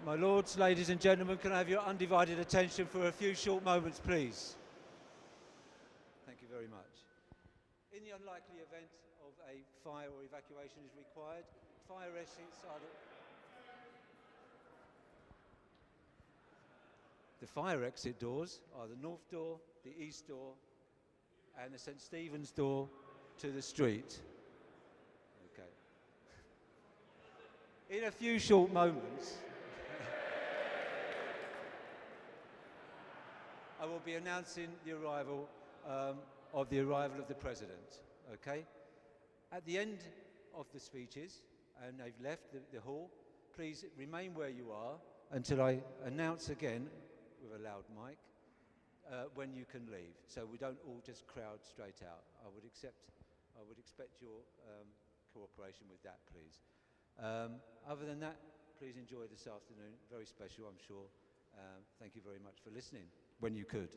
My lords, ladies and gentlemen, can I have your undivided attention for a few short moments, please? Thank you very much. In the unlikely event of a fire or evacuation is required, fire exits are the fire exit doors are the north door, the east door, and the St. Stephen's door to the street. Okay. In a few short moments, I will be announcing the arrival of the President. Okay. At the end of the speeches, and they've left the hall, please remain where you are until I announce again with a loud mic when you can leave, so we don't all just crowd straight out. I would expect your cooperation with that, please. Other than that, please enjoy this afternoon. Very special, I'm sure. Thank you very much for listening when you could.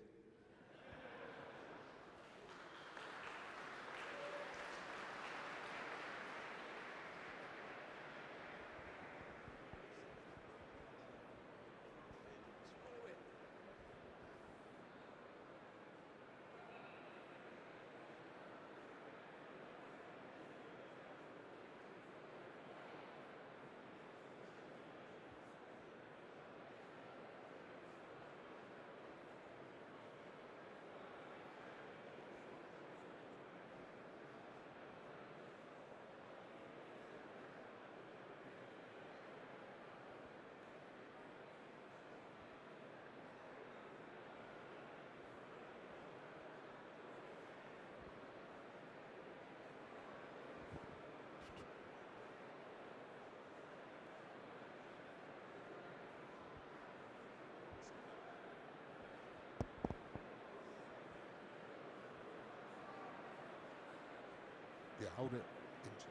Yeah, hold it into.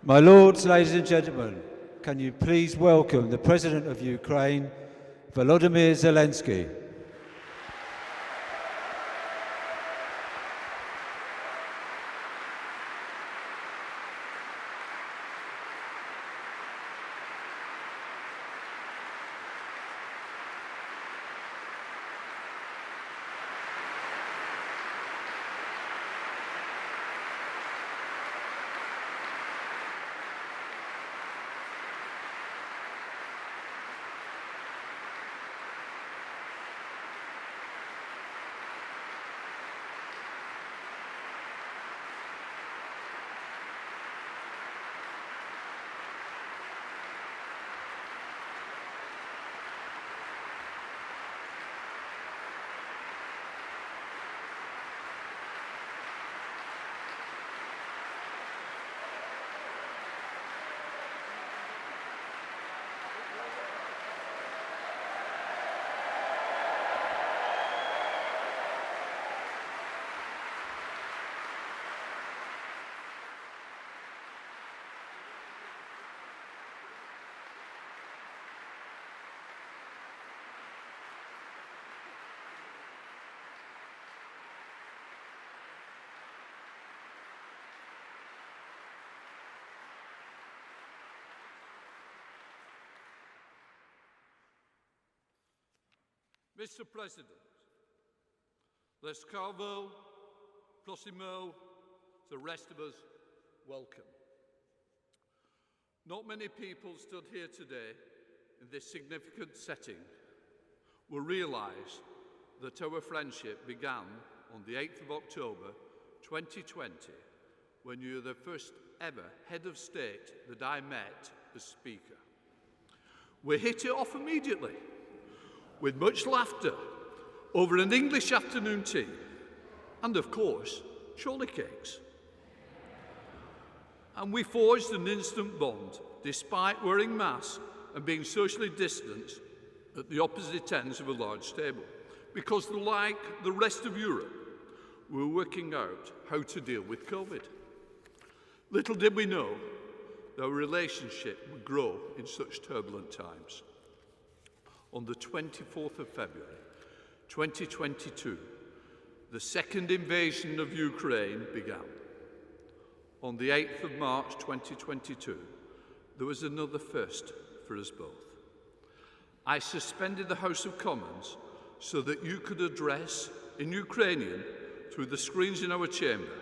My lords, ladies and gentlemen, can you please welcome the President of Ukraine, Volodymyr Zelensky. Mr. President, Zelenskyy, prosimo, the rest of us, welcome. Not many people stood here today in this significant setting will realise that our friendship began on the 8th of October 2020 when you were the first ever head of state that I met as Speaker. We hit it off immediately, with much laughter over an English afternoon tea and, of course, chorley cakes. And we forged an instant bond despite wearing masks and being socially distanced at the opposite ends of a large table, because like the rest of Europe, we were working out how to deal with COVID. Little did we know that our relationship would grow in such turbulent times. On the 24th of February 2022, the second invasion of Ukraine began. On the 8th of March 2022, there was another first for us both. I suspended the House of Commons so that you could address in Ukrainian through the screens in our chamber,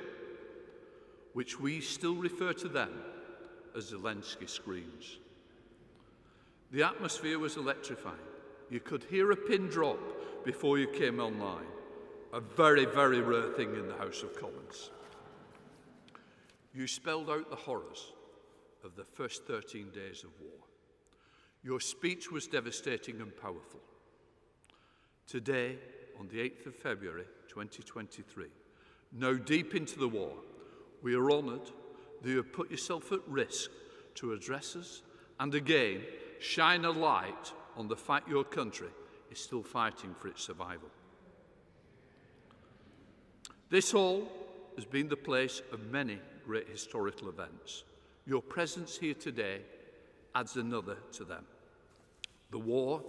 which we still refer to them as Zelensky screens. The atmosphere was electrifying. You could hear a pin drop before you came online. A very, very rare thing in the House of Commons. You spelled out the horrors of the first 13 days of war. Your speech was devastating and powerful. Today, on the 8th of February 2023, now deep into the war, we are honoured that you have put yourself at risk to address us and again shine a light on the fact your country is still fighting for its survival. This hall has been the place of many great historical events. Your presence here today adds another to them. The war,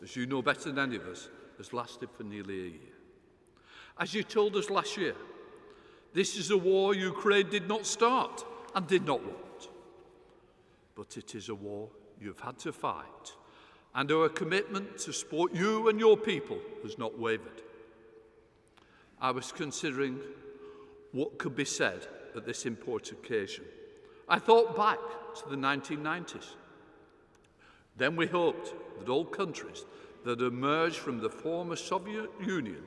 as you know better than any of us, has lasted for nearly a year. As you told us last year, this is a war Ukraine did not start and did not want. But it is a war you've had to fight, and our commitment to support you and your people has not wavered. I was considering what could be said at this important occasion. I thought back to the 1990s. Then we hoped that all countries that emerged from the former Soviet Union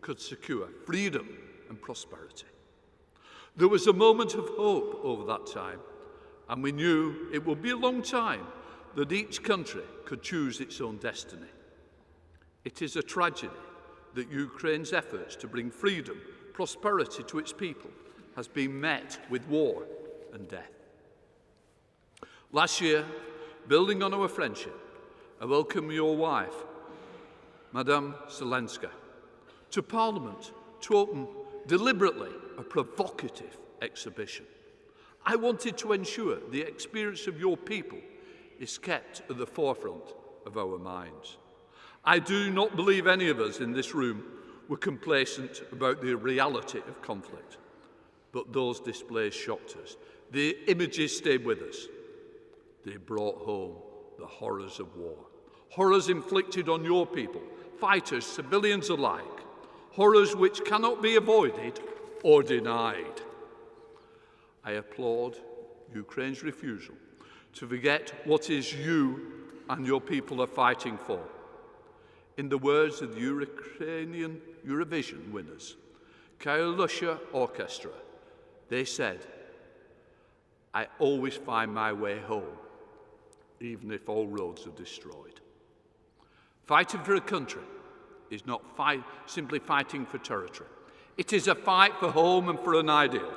could secure freedom and prosperity. There was a moment of hope over that time, and we knew it would be a long time that each country could choose its own destiny. It is a tragedy that Ukraine's efforts to bring freedom, prosperity to its people has been met with war and death. Last year, building on our friendship, I welcome your wife, Madame Zelenskyy, to Parliament to open deliberately a provocative exhibition. I wanted to ensure the experience of your people is kept at the forefront of our minds. I do not believe any of us in this room were complacent about the reality of conflict, but those displays shocked us. The images stayed with us. They brought home the horrors of war. Horrors inflicted on your people, fighters, civilians alike. Horrors which cannot be avoided or denied. I applaud Ukraine's refusal to forget what is you and your people are fighting for. In the words of the Ukrainian Eurovision winners, Kalusia Orchestra, they said, "I always find my way home, even if all roads are destroyed." Fighting for a country is not simply fighting for territory. It is a fight for home and for an ideal.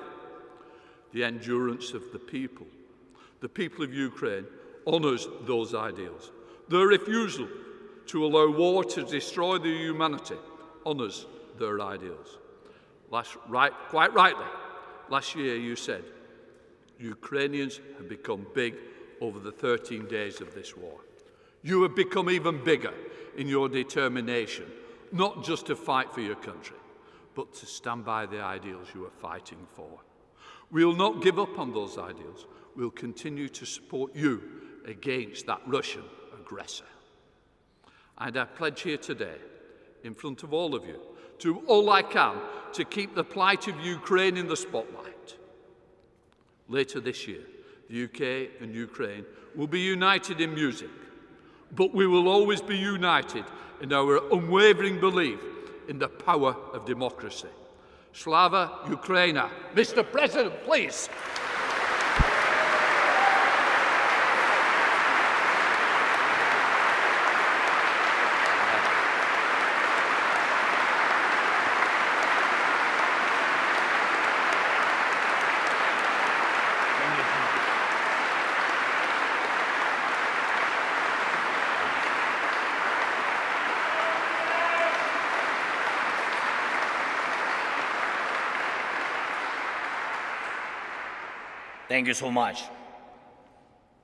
The endurance of the people of Ukraine, honours those ideals. Their refusal to allow war to destroy their humanity honours their ideals. Quite rightly, last year you said, Ukrainians have become big over the 13 days of this war. You have become even bigger in your determination, not just to fight for your country, but to stand by the ideals you are fighting for. We will not give up on those ideals. We'll continue to support you against that Russian aggressor. And I pledge here today, in front of all of you, to do all I can to keep the plight of Ukraine in the spotlight. Later this year, the UK and Ukraine will be united in music, but we will always be united in our unwavering belief in the power of democracy. Slava Ukraina. Mr. President, please. Thank you so much.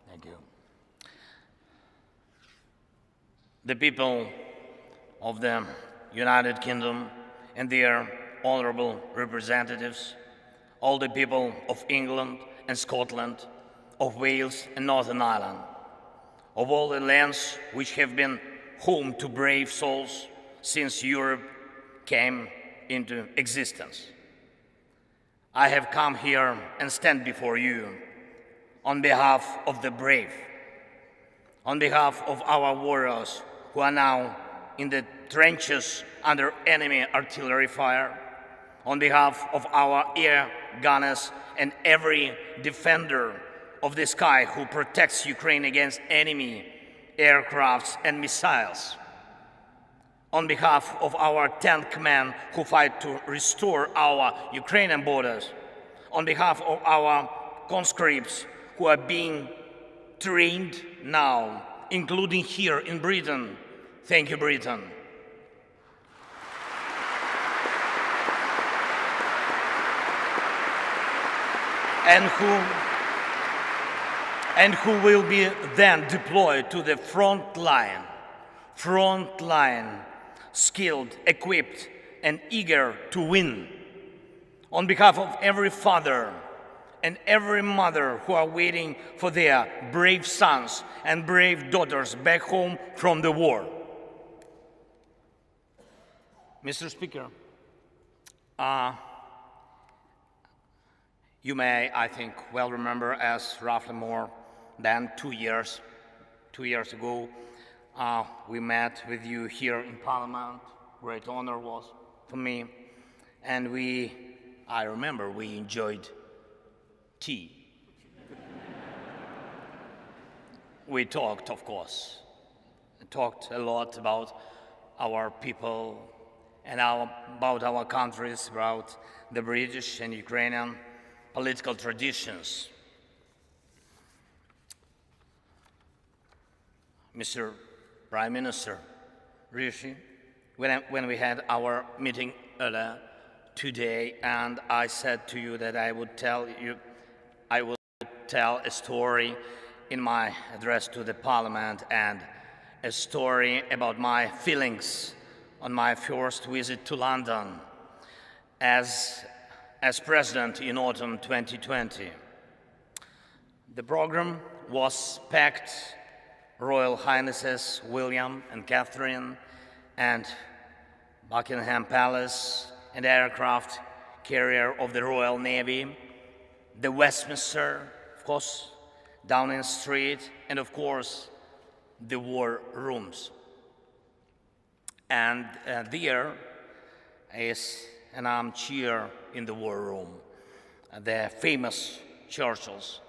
Thank you. The people of the United Kingdom and their honourable representatives, all the people of England and Scotland, of Wales and Northern Ireland, of all the lands which have been home to brave souls since Europe came into existence. I have come here and stand before you on behalf of the brave, on behalf of our warriors who are now in the trenches under enemy artillery fire, on behalf of our air gunners and every defender of the sky who protects Ukraine against enemy aircrafts and missiles, on behalf of our tank men who fight to restore our Ukrainian borders, on behalf of our conscripts who are being trained now, including here in Britain. Thank you, Britain. And who will be then deployed to the front line, skilled, equipped, and eager to win. On behalf of every father and every mother who are waiting for their brave sons and brave daughters back home from the war. Mr. Speaker, you may, I think, well remember as roughly more than 2 years ago, we met with you here in Parliament. Great honor was for me. And I remember we enjoyed tea. We talked, of course. We talked a lot about our people and about our countries, about the British and Ukrainian political traditions. Mr. Prime Minister Rishi, when we had our meeting earlier today, and I said to you that I would tell you, I will tell a story in my address to the Parliament, and a story about my feelings on my first visit to London as President in autumn 2020. The program was packed. Royal Highnesses William and Catherine, and Buckingham Palace and aircraft carrier of the Royal Navy, the Westminster, of course, Downing Street, and of course, the war rooms. And there is an armchair in the war room, the famous Churchill's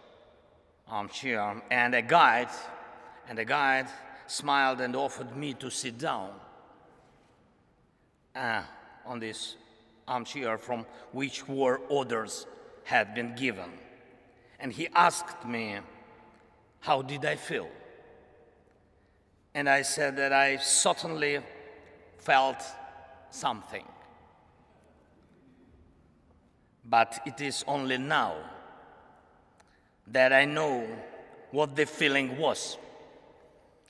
armchair, and a guide smiled and offered me to sit down on this armchair from which war orders had been given. And he asked me, how did I feel? And I said that I certainly felt something. But it is only now that I know what the feeling was.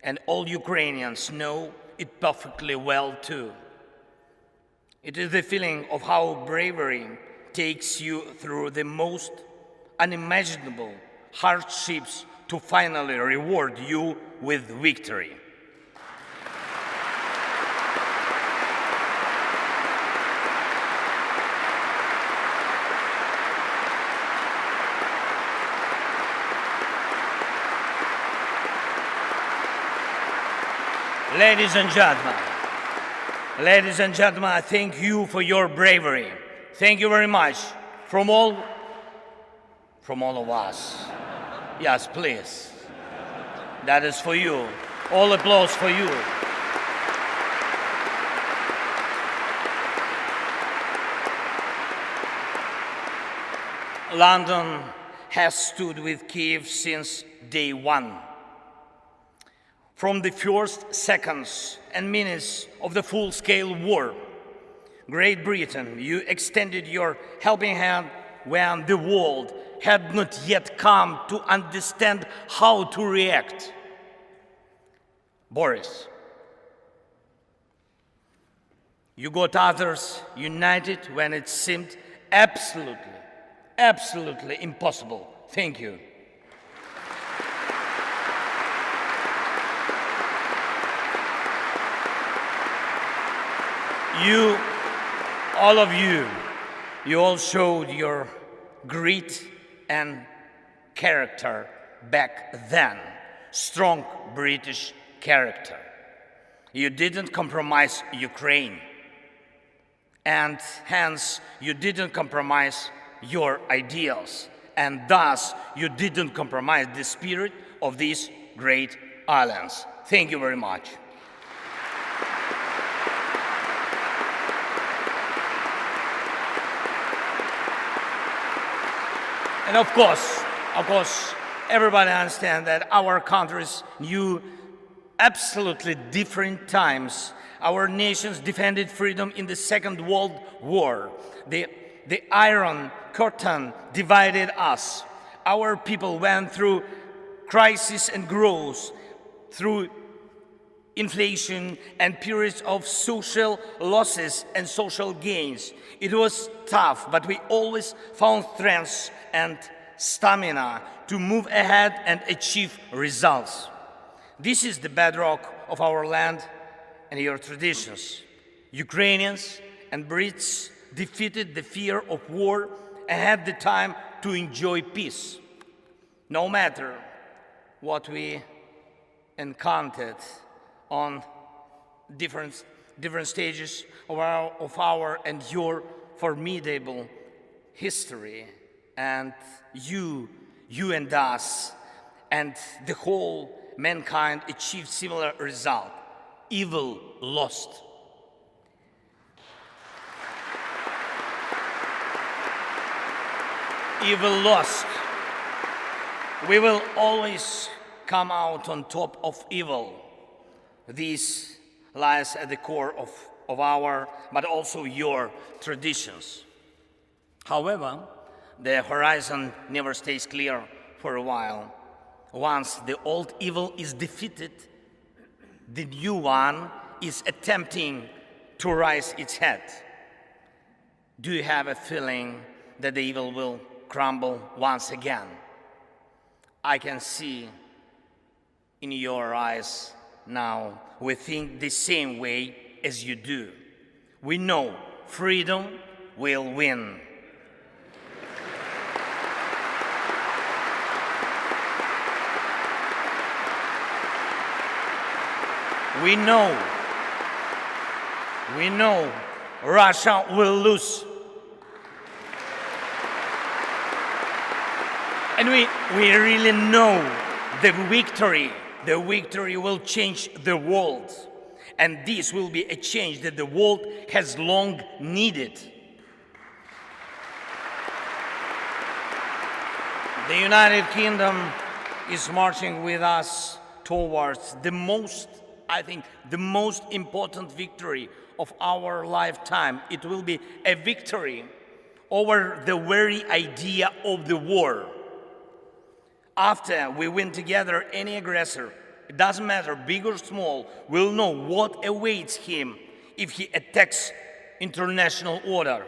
And all Ukrainians know it perfectly well too. It is the feeling of how bravery takes you through the most unimaginable hardships to finally reward you with victory. Ladies and gentlemen, I thank you for your bravery. Thank you very much from all of us. Yes, please. That is for you. All applause for you. London has stood with Kiev since day one. From the first seconds and minutes of the full-scale war, Great Britain, you extended your helping hand when the world had not yet come to understand how to react. Boris, you got others united when it seemed absolutely impossible. Thank you. All of you all showed your grit and character back then, strong British character. You didn't compromise Ukraine, and hence you didn't compromise your ideals, and thus you didn't compromise the spirit of these great islands. Thank you very much. And of course, everybody understands that our countries knew absolutely different times. Our nations defended freedom in the Second World War. The Iron Curtain divided us. Our people went through crisis and growth, through inflation and periods of social losses and social gains. It was tough, but we always found strength and stamina to move ahead and achieve results. This is the bedrock of our land and your traditions. Ukrainians and Brits defeated the fear of war and had the time to enjoy peace. No matter what we encountered on different stages of our and your formidable history, and you and us and the whole mankind achieved similar result. Evil lost. Evil lost. We will always come out on top of evil. This lies at the core of our, but also your traditions. However, the horizon never stays clear for a while. Once the old evil is defeated, the new one is attempting to rise its head. Do you have a feeling that the evil will crumble once again? I can see in your eyes now we think the same way as you do. We know freedom will win. We know Russia will lose. And we really know the victory will change the world. And this will be a change that the world has long needed. The United Kingdom is marching with us towards the most important victory of our lifetime. It will be a victory over the very idea of the war. After we win together, any aggressor, it doesn't matter, big or small, will know what awaits him if he attacks international order.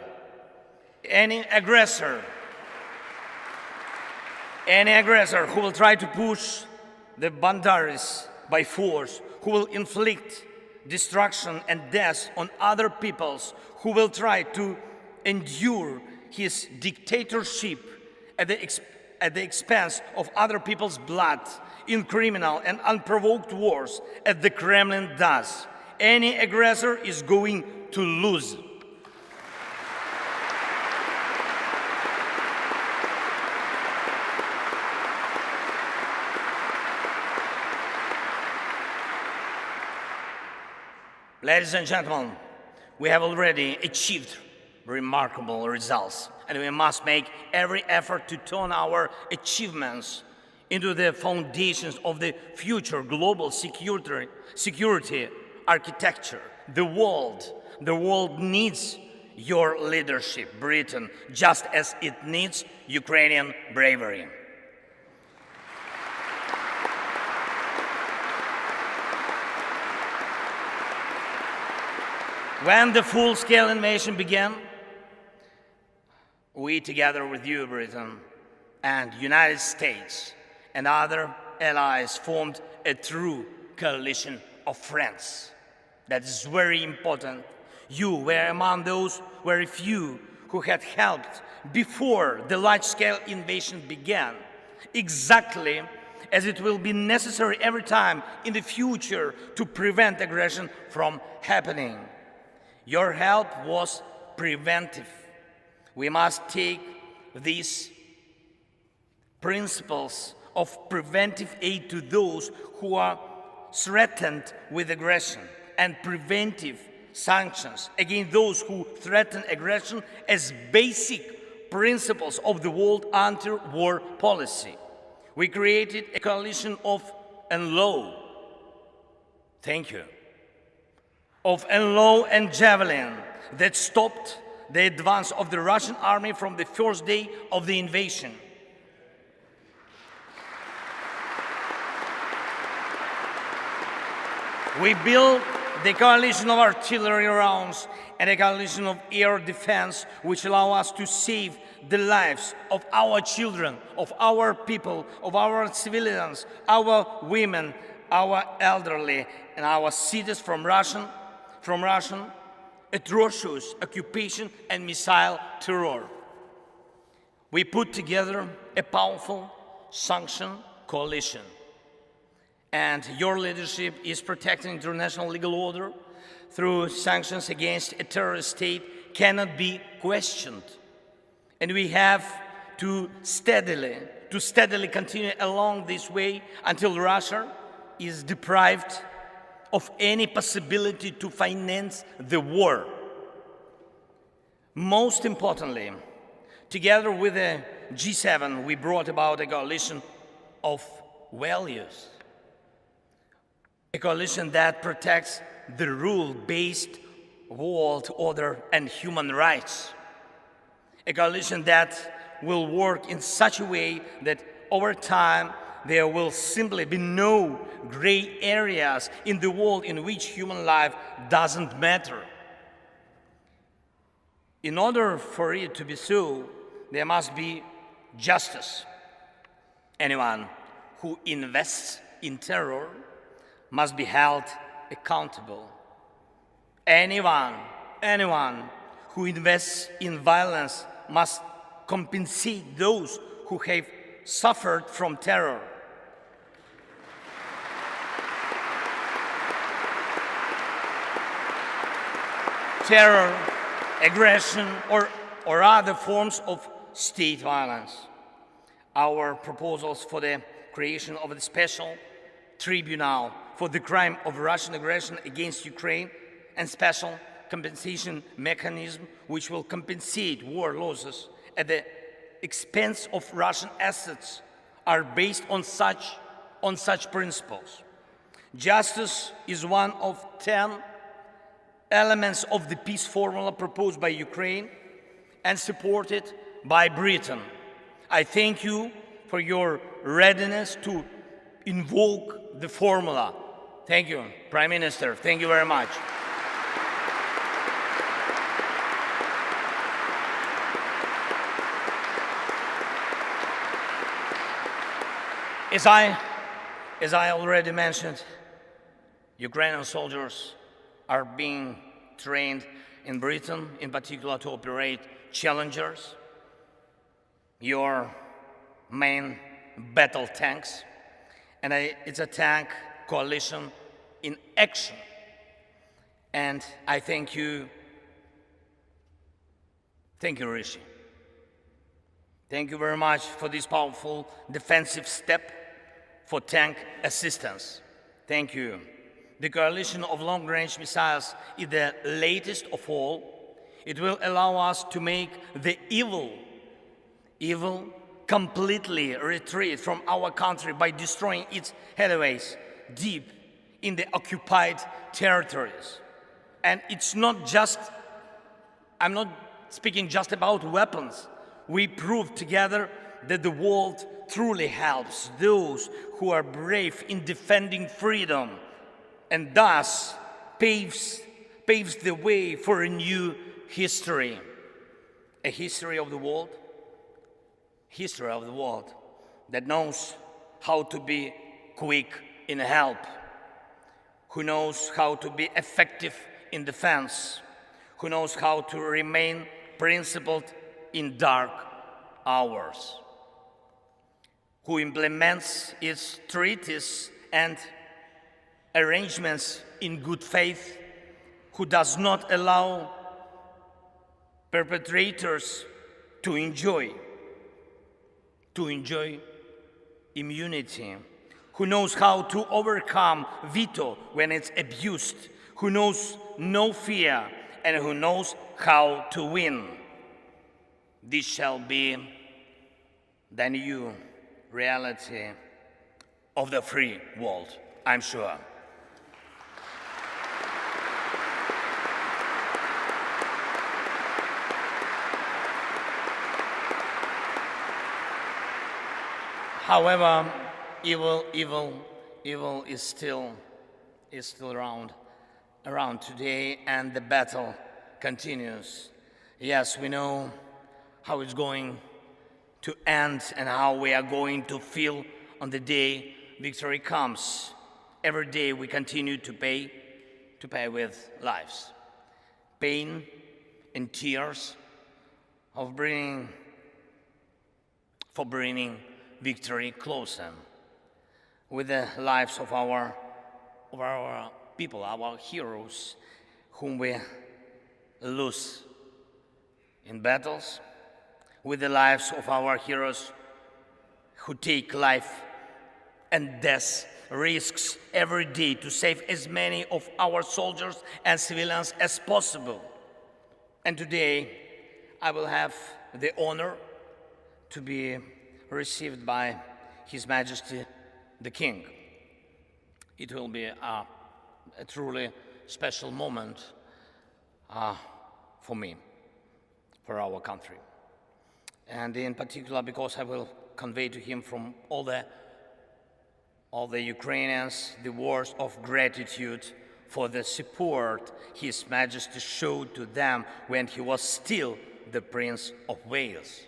Any aggressor who will try to push the boundaries by force, who will inflict destruction and death on other peoples, who will try to endure his dictatorship at the expense of other people's blood in criminal and unprovoked wars, as the Kremlin does. Any aggressor is going to lose. Ladies and gentlemen, we have already achieved remarkable results, and we must make every effort to turn our achievements into the foundations of the future global security architecture. The world needs your leadership, Britain, just as it needs Ukrainian bravery. When the full-scale invasion began, we, together with you, Britain, and United States and other allies, formed a true coalition of friends. That is very important. You were among those very few who had helped before the large-scale invasion began, exactly as it will be necessary every time in the future to prevent aggression from happening. Your help was preventive. We must take these principles of preventive aid to those who are threatened with aggression, and preventive sanctions against those who threaten aggression as basic principles of the world anti-war policy. We created a coalition of NLAW. Thank you. Of NLAW and Javelin that stopped the advance of the Russian army from the first day of the invasion. We built the coalition of artillery rounds and a coalition of air defense, which allow us to save the lives of our children, of our people, of our civilians, our women, our elderly, and our cities from Russian atrocious occupation and missile terror. We put together a powerful sanction coalition, and your leadership is protecting international legal order through sanctions against a terrorist state cannot be questioned. And we have to steadily continue along this way until Russia is deprived of any possibility to finance the war. Most importantly, together with the G7, we brought about a coalition of values, a coalition that protects the rule-based world order and human rights, a coalition that will work in such a way that over time there will simply be no gray areas in the world in which human life doesn't matter. In order for it to be so, there must be justice. Anyone who invests in terror must be held accountable. Anyone who invests in violence must compensate those who have suffered from terror. Terror, aggression, or other forms of state violence. Our proposals for the creation of a special tribunal for the crime of Russian aggression against Ukraine and special compensation mechanism which will compensate war losses at the expense of Russian assets are based on such principles. Justice is one of 10 elements of the peace formula proposed by Ukraine and supported by Britain. I thank you for your readiness to invoke the formula. Thank you, Prime Minister. Thank you very much. As I already mentioned, Ukrainian soldiers are being trained in Britain, in particular to operate Challengers, your main battle tanks, and it's a tank coalition in action. And I thank you, Rishi. Thank you very much for this powerful defensive step for tank assistance. Thank you. The coalition of long-range missiles is the latest of all. It will allow us to make the evil completely retreat from our country by destroying its headways deep in the occupied territories. And it's not just, I'm not speaking just about weapons. We proved together that the world truly helps those who are brave in defending freedom, and thus paves the way for a new history. A history of the world that knows how to be quick in help, who knows how to be effective in defense, who knows how to remain principled in dark hours, who implements its treaties and arrangements in good faith, who does not allow perpetrators to enjoy immunity, who knows how to overcome veto when it's abused, who knows no fear, and who knows how to win. This shall be the new reality of the free world, I'm sure. However, evil is still around today, and the battle continues. Yes, we know how it's going to end and how we are going to feel on the day victory comes. Every day we continue to pay with lives, pain and tears for bringing victory closer, with the lives of our people, our heroes, whom we lose in battles, with the lives of our heroes who take life and death risks every day to save as many of our soldiers and civilians as possible. And today I will have the honor to be received by His Majesty the King. It will be a truly special moment for me, for our country. And in particular, because I will convey to him from all the Ukrainians the words of gratitude for the support His Majesty showed to them when he was still the Prince of Wales.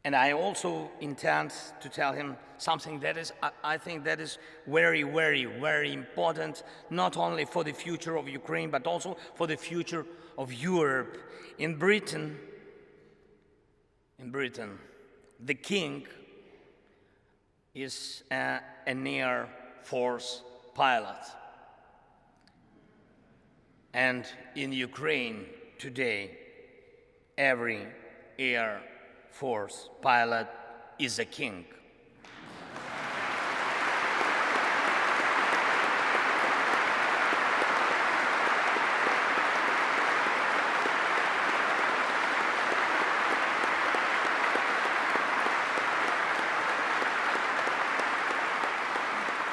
And I also intend to tell him something that is, I think that is very, very, very important, not only for the future of Ukraine, but also for the future of Europe. In Britain, the king is an Air Force pilot. And in Ukraine today, every Air Force pilot is a king.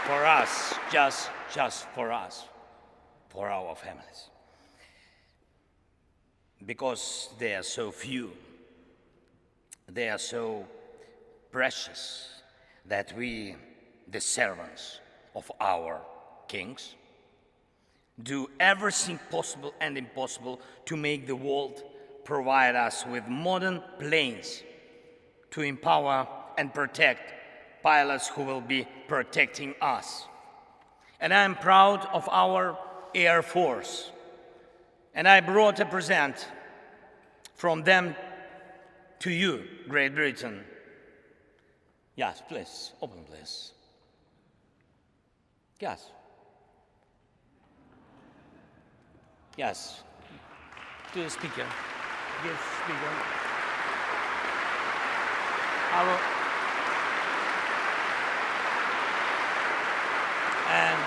For us, just for us, for our families. Because they are so few, they are so precious that we, the servants of our kings, do everything possible and impossible to make the world provide us with modern planes to empower and protect pilots who will be protecting us. And I am proud of our Air Force. And I brought a present from them to you, Great Britain. Yes, please, open please. Yes. Yes. To the speaker. Give speaker. And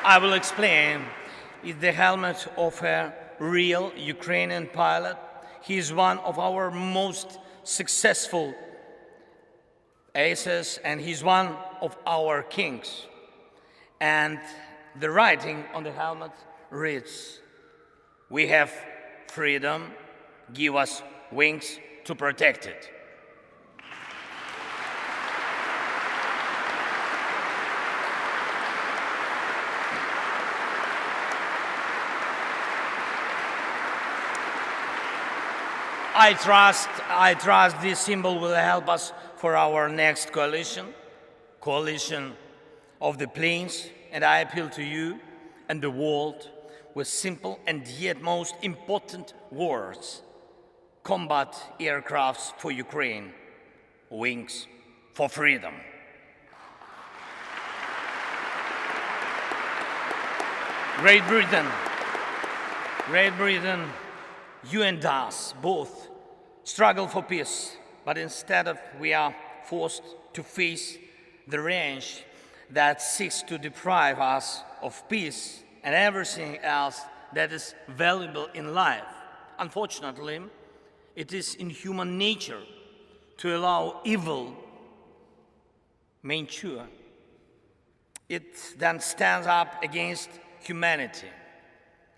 I will explain. It's the helmet of a real Ukrainian pilot. He is one of our most successful aces, and he's one of our kings. And the writing on the helmet reads, "We have freedom, give us wings to protect it." I trust this symbol will help us for our next coalition of the planes, and I appeal to you and the world with simple and yet most important words: combat aircrafts for Ukraine, wings for freedom. Great Britain, you and us both struggle for peace, but instead we are forced to face the range that seeks to deprive us of peace and everything else that is valuable in life. Unfortunately, it is in human nature to allow evil mature. It then stands up against humanity.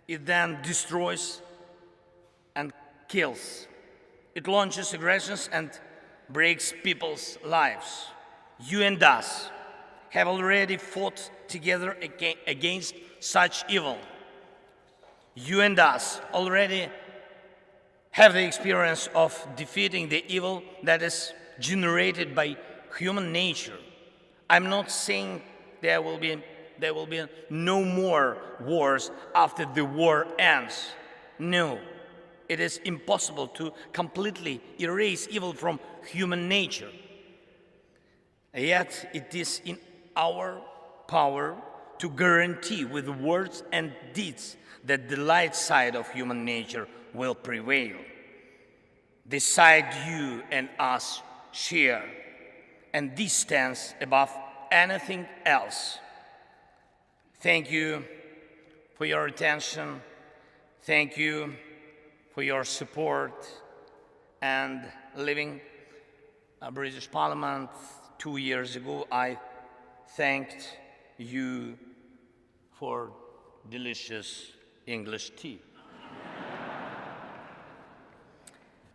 It then destroys and kills. It launches aggressions and breaks people's lives. You and us have already fought together against such evil. You and us already have the experience of defeating the evil that is generated by human nature. I'm not saying there will be no more wars after the war ends. No. It is impossible to completely erase evil from human nature. Yet it is in our power to guarantee with words and deeds that the light side of human nature will prevail. The side you and us share, and this stands above anything else. Thank you for your attention. Thank you for your support. And leaving British Parliament 2 years ago, I thanked you for delicious English tea.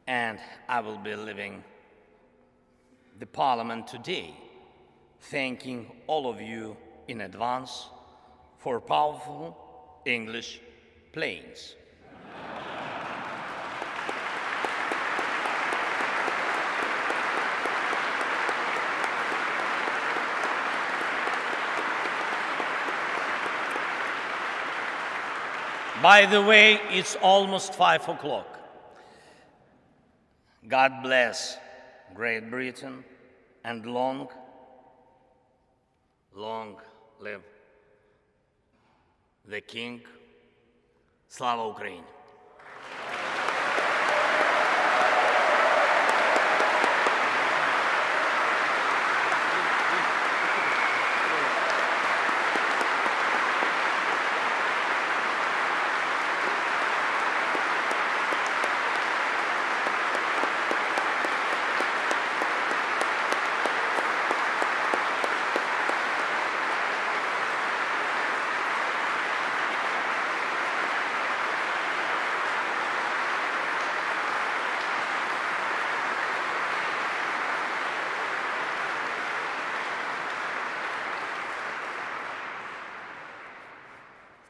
And I will be leaving the Parliament today thanking all of you in advance for powerful English planes. By the way, it's almost 5 o'clock. God bless Great Britain and long live the King. Slava Ukraini!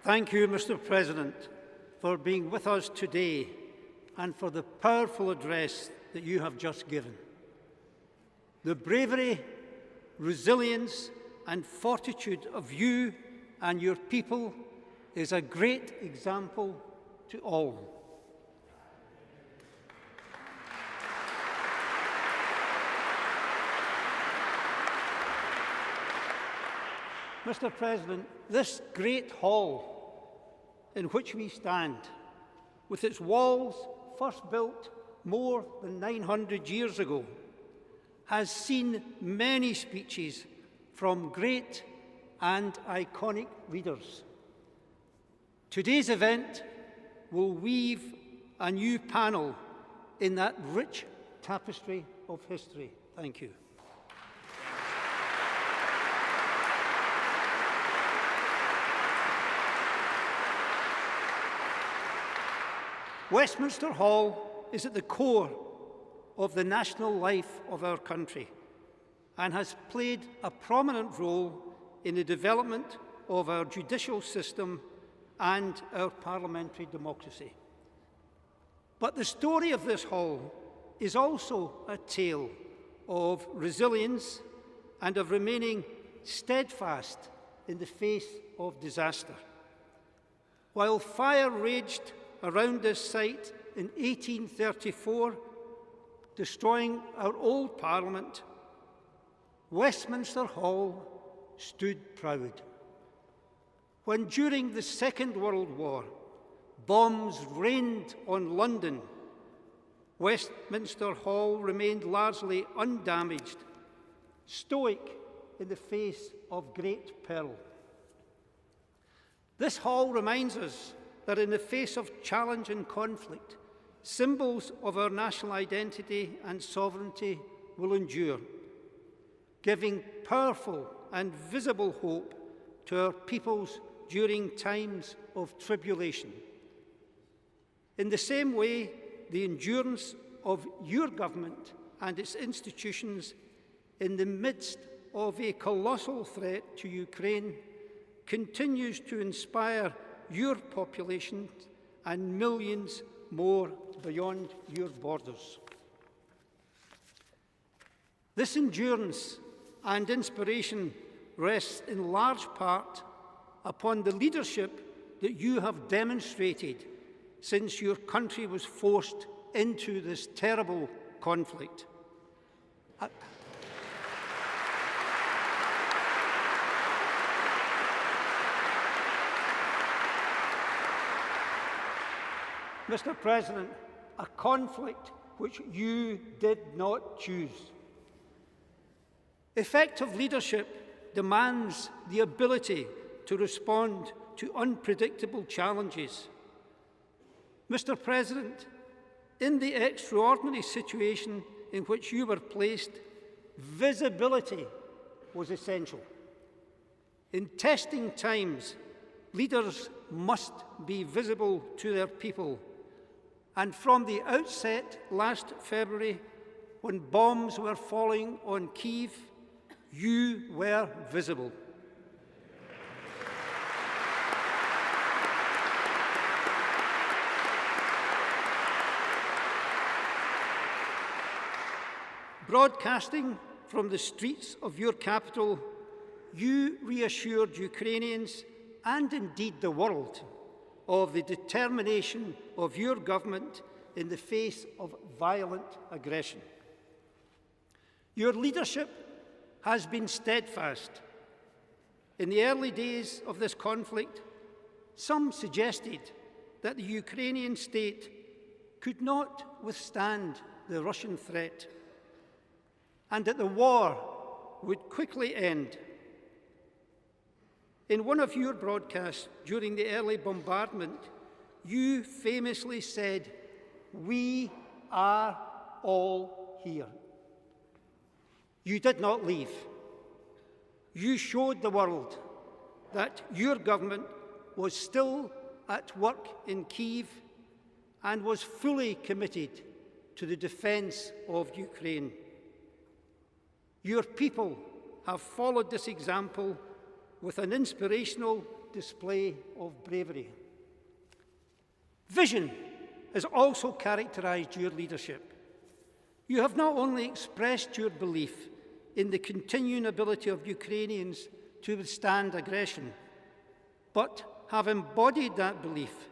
Thank you, Mr. President, for being with us today and for the powerful address that you have just given. The bravery, resilience and fortitude of you and your people is a great example to all. Mr. President, this great hall in which we stand, with its walls first built more than 900 years ago, has seen many speeches from great and iconic leaders. Today's event will weave a new panel in that rich tapestry of history. Thank you. Westminster Hall is at the core of the national life of our country and has played a prominent role in the development of our judicial system and our parliamentary democracy. But the story of this hall is also a tale of resilience and of remaining steadfast in the face of disaster. While fire raged around this site in 1834, destroying our old Parliament, Westminster Hall stood proud. When during the Second World War, bombs rained on London, Westminster Hall remained largely undamaged, stoic in the face of great peril. This hall reminds us that in the face of challenge and conflict, symbols of our national identity and sovereignty will endure, giving powerful and visible hope to our peoples during times of tribulation. In the same way, the endurance of your government and its institutions in the midst of a colossal threat to Ukraine continues to inspire your population and millions more beyond your borders. This endurance and inspiration rests in large part upon the leadership that you have demonstrated since your country was forced into this terrible conflict. Mr. President, a conflict which you did not choose. Effective leadership demands the ability to respond to unpredictable challenges. Mr. President, in the extraordinary situation in which you were placed, visibility was essential. In testing times, leaders must be visible to their people. And from the outset last February, when bombs were falling on Kyiv, you were visible. Broadcasting from the streets of your capital, you reassured Ukrainians and indeed the world of the determination of your government in the face of violent aggression. Your leadership has been steadfast. In the early days of this conflict, some suggested that the Ukrainian state could not withstand the Russian threat and that the war would quickly end. In one of your broadcasts during the early bombardment, you famously said, "We are all here." You did not leave. You showed the world that your government was still at work in Kyiv and was fully committed to the defence of Ukraine. Your people have followed this example with an inspirational display of bravery. Vision has also characterised your leadership. You have not only expressed your belief in the continuing ability of Ukrainians to withstand aggression, but have embodied that belief,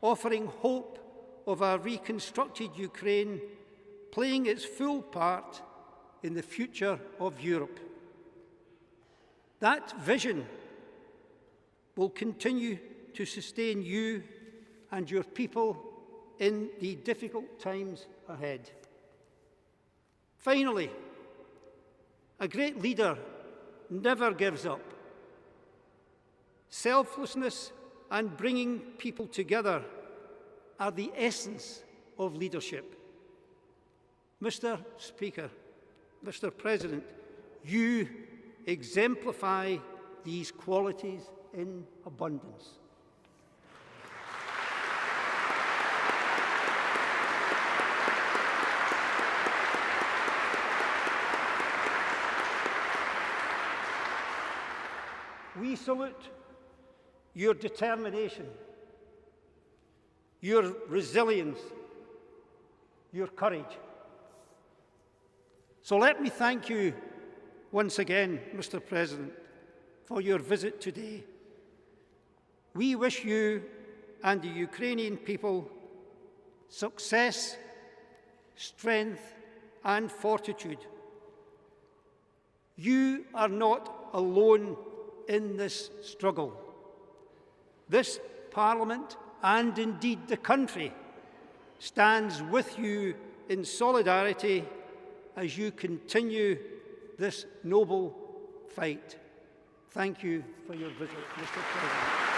offering hope of a reconstructed Ukraine playing its full part in the future of Europe. That vision will continue to sustain you and your people in the difficult times ahead. Finally, a great leader never gives up. Selflessness and bringing people together are the essence of leadership. Mr. Speaker, Mr. President, you exemplify these qualities in abundance. We salute your determination, your resilience, your courage. So let me thank you once again, Mr. President, for your visit today. We wish you and the Ukrainian people success, strength, and fortitude. You are not alone in this struggle. This Parliament, and indeed the country, stands with you in solidarity as you continue this noble fight. Thank you for your visit, Mr. President.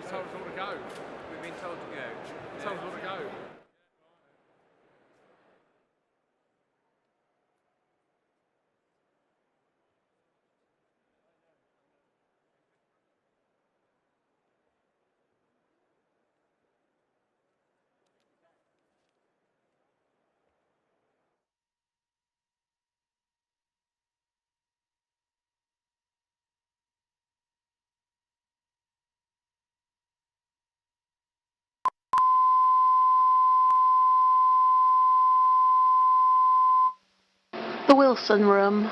told us all to go. We've been told to go. They told us all to go. The Wilson Room.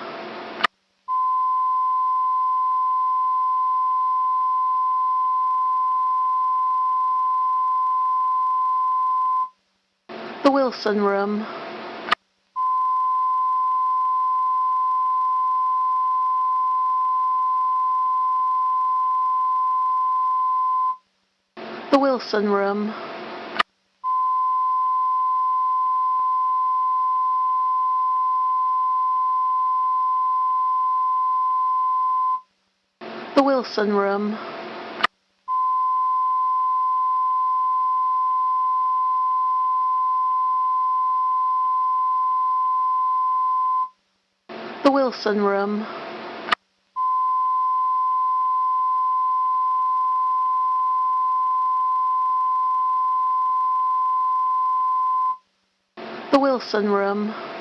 The Wilson Room. The Wilson Room. The Wilson Room. The Wilson Room. The Wilson Room.